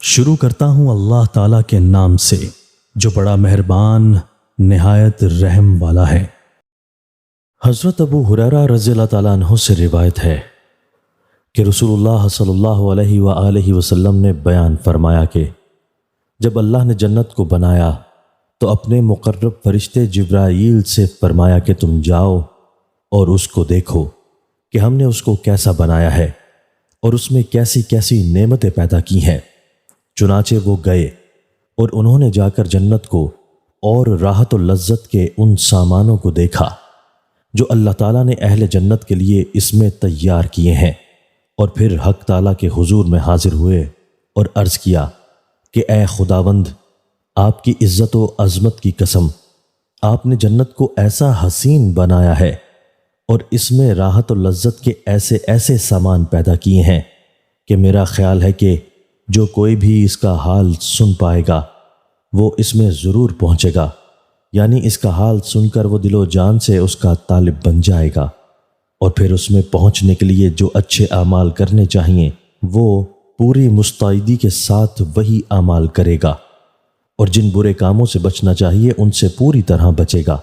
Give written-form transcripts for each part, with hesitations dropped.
شروع کرتا ہوں اللہ تعالیٰ کے نام سے جو بڑا مہربان نہایت رحم والا ہے۔ حضرت ابو ہریرہ رضی اللہ تعالیٰ عنہ سے روایت ہے کہ رسول اللہ صلی اللہ علیہ وآلہ وسلم نے بیان فرمایا کہ جب اللہ نے جنت کو بنایا تو اپنے مقرب فرشتے جبرائیل سے فرمایا کہ تم جاؤ اور اس کو دیکھو کہ ہم نے اس کو کیسا بنایا ہے اور اس میں کیسی کیسی نعمتیں پیدا کی ہیں۔ چنانچہ وہ گئے اور انہوں نے جا کر جنت کو اور راحت و لذت کے ان سامانوں کو دیکھا جو اللہ تعالیٰ نے اہل جنت کے لیے اس میں تیار کیے ہیں، اور پھر حق تعالیٰ کے حضور میں حاضر ہوئے اور عرض کیا کہ اے خداوند، آپ کی عزت و عظمت کی قسم، آپ نے جنت کو ایسا حسین بنایا ہے اور اس میں راحت و لذت کے ایسے ایسے سامان پیدا کیے ہیں کہ میرا خیال ہے کہ جو کوئی بھی اس کا حال سن پائے گا وہ اس میں ضرور پہنچے گا، یعنی اس کا حال سن کر وہ دل و جان سے اس کا طالب بن جائے گا، اور پھر اس میں پہنچنے کے لیے جو اچھے اعمال کرنے چاہیے وہ پوری مستعدی کے ساتھ وہی اعمال کرے گا، اور جن برے کاموں سے بچنا چاہیے ان سے پوری طرح بچے گا،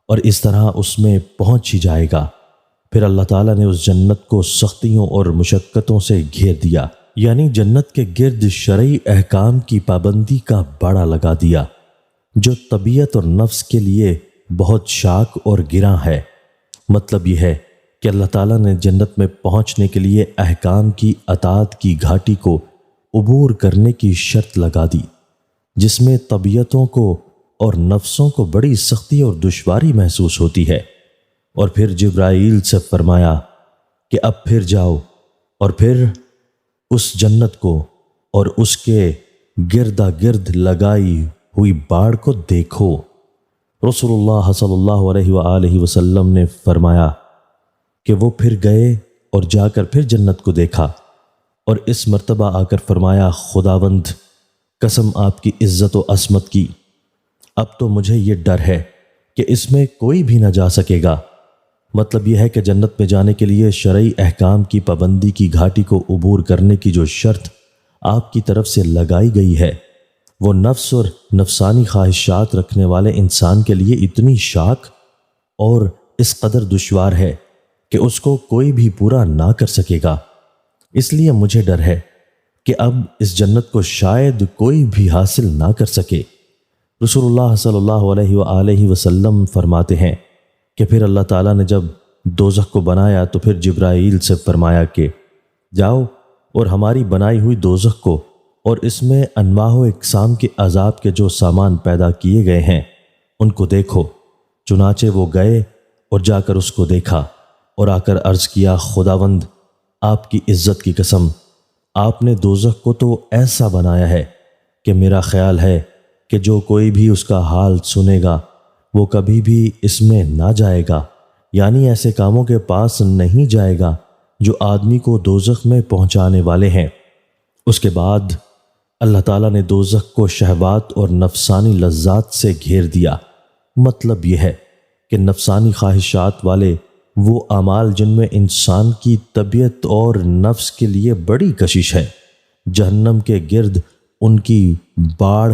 اور اس طرح اس میں پہنچ ہی جائے گا۔ پھر اللہ تعالیٰ نے اس جنت کو سختیوں اور مشقتوں سے گھیر دیا، یعنی جنت کے گرد شرعی احکام کی پابندی کا باڑا لگا دیا جو طبیعت اور نفس کے لیے بہت شاق اور گراں ہے۔ مطلب یہ ہے کہ اللہ تعالیٰ نے جنت میں پہنچنے کے لیے احکام کی اطاعت کی گھاٹی کو عبور کرنے کی شرط لگا دی، جس میں طبیعتوں کو اور نفسوں کو بڑی سختی اور دشواری محسوس ہوتی ہے، اور پھر جبرائیل سے فرمایا کہ اب پھر جاؤ اور پھر اس جنت کو اور اس کے گردا گرد لگائی ہوئی باڑ کو دیکھو۔ رسول اللہ صلی اللہ علیہ وآلہ وسلم نے فرمایا کہ وہ پھر گئے اور جا کر پھر جنت کو دیکھا، اور اس مرتبہ آ کر فرمایا خداوند، قسم آپ کی عزت و عظمت کی، اب تو مجھے یہ ڈر ہے کہ اس میں کوئی بھی نہ جا سکے گا۔ مطلب یہ ہے کہ جنت میں جانے کے لیے شرعی احکام کی پابندی کی گھاٹی کو عبور کرنے کی جو شرط آپ کی طرف سے لگائی گئی ہے وہ نفس اور نفسانی خواہشات رکھنے والے انسان کے لیے اتنی شاق اور اس قدر دشوار ہے کہ اس کو کوئی بھی پورا نہ کر سکے گا۔ اس لیے مجھے ڈر ہے کہ اب اس جنت کو شاید کوئی بھی حاصل نہ کر سکے۔ رسول اللہ صلی اللہ علیہ وآلہ وسلم فرماتے ہیں کہ پھر اللہ تعالیٰ نے جب دوزخ کو بنایا تو پھر جبرائیل سے فرمایا کہ جاؤ اور ہماری بنائی ہوئی دوزخ کو اور اس میں انواع و اقسام کے عذاب کے جو سامان پیدا کیے گئے ہیں ان کو دیکھو۔ چنانچہ وہ گئے اور جا کر اس کو دیکھا اور آ کر عرض کیا خداوند، آپ کی عزت کی قسم، آپ نے دوزخ کو تو ایسا بنایا ہے کہ میرا خیال ہے کہ جو کوئی بھی اس کا حال سنے گا وہ کبھی بھی اس میں نہ جائے گا، یعنی ایسے کاموں کے پاس نہیں جائے گا جو آدمی کو دوزخ میں پہنچانے والے ہیں۔ اس کے بعد اللہ تعالیٰ نے دوزخ کو شہوات اور نفسانی لذات سے گھیر دیا۔ مطلب یہ ہے کہ نفسانی خواہشات والے وہ اعمال جن میں انسان کی طبیعت اور نفس کے لیے بڑی کشش ہے، جہنم کے گرد ان کی باڑ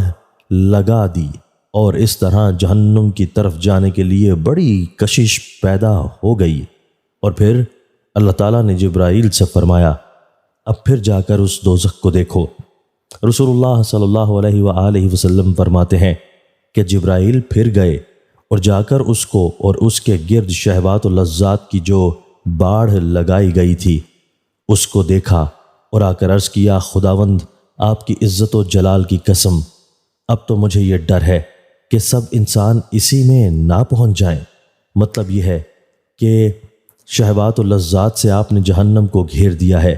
لگا دی، اور اس طرح جہنم کی طرف جانے کے لیے بڑی کشش پیدا ہو گئی۔ اور پھر اللہ تعالیٰ نے جبرائیل سے فرمایا اب پھر جا کر اس دوزخ کو دیکھو۔ رسول اللہ صلی اللہ علیہ وآلہ وسلم فرماتے ہیں کہ جبرائیل پھر گئے اور جا کر اس کو اور اس کے گرد شہوات و لذات کی جو باڑ لگائی گئی تھی اس کو دیکھا، اور آ کر عرض کیا خداوند، آپ کی عزت و جلال کی قسم، اب تو مجھے یہ ڈر ہے کہ سب انسان اسی میں نہ پہنچ جائیں۔ مطلب یہ ہے کہ شہوات و لذات سے آپ نے جہنم کو گھیر دیا ہے،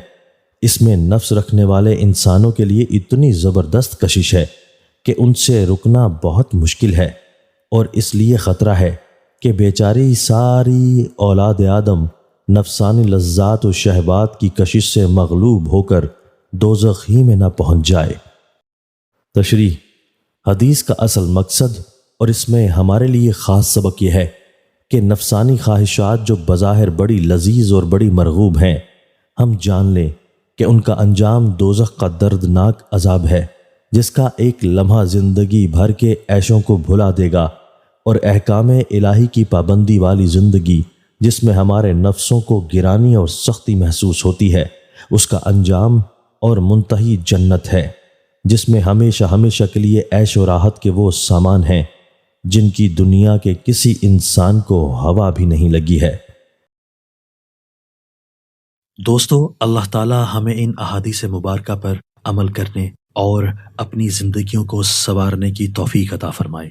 اس میں نفس رکھنے والے انسانوں کے لیے اتنی زبردست کشش ہے کہ ان سے رکنا بہت مشکل ہے، اور اس لیے خطرہ ہے کہ بیچاری ساری اولاد آدم نفسانی لذات و شہوات کی کشش سے مغلوب ہو کر دوزخ ہی میں نہ پہنچ جائے۔ تشریح: حدیث کا اصل مقصد اور اس میں ہمارے لیے خاص سبق یہ ہے کہ نفسانی خواہشات جو بظاہر بڑی لذیذ اور بڑی مرغوب ہیں، ہم جان لیں کہ ان کا انجام دوزخ کا دردناک عذاب ہے، جس کا ایک لمحہ زندگی بھر کے عیشوں کو بھلا دے گا، اور احکام الہی کی پابندی والی زندگی جس میں ہمارے نفسوں کو گرانی اور سختی محسوس ہوتی ہے، اس کا انجام اور منتہی جنت ہے، جس میں ہمیشہ ہمیشہ کے لیے عیش و راحت کے وہ سامان ہیں جن کی دنیا کے کسی انسان کو ہوا بھی نہیں لگی ہے۔ دوستو، اللہ تعالی ہمیں ان احادیث مبارکہ پر عمل کرنے اور اپنی زندگیوں کو سنوارنے کی توفیق عطا فرمائے۔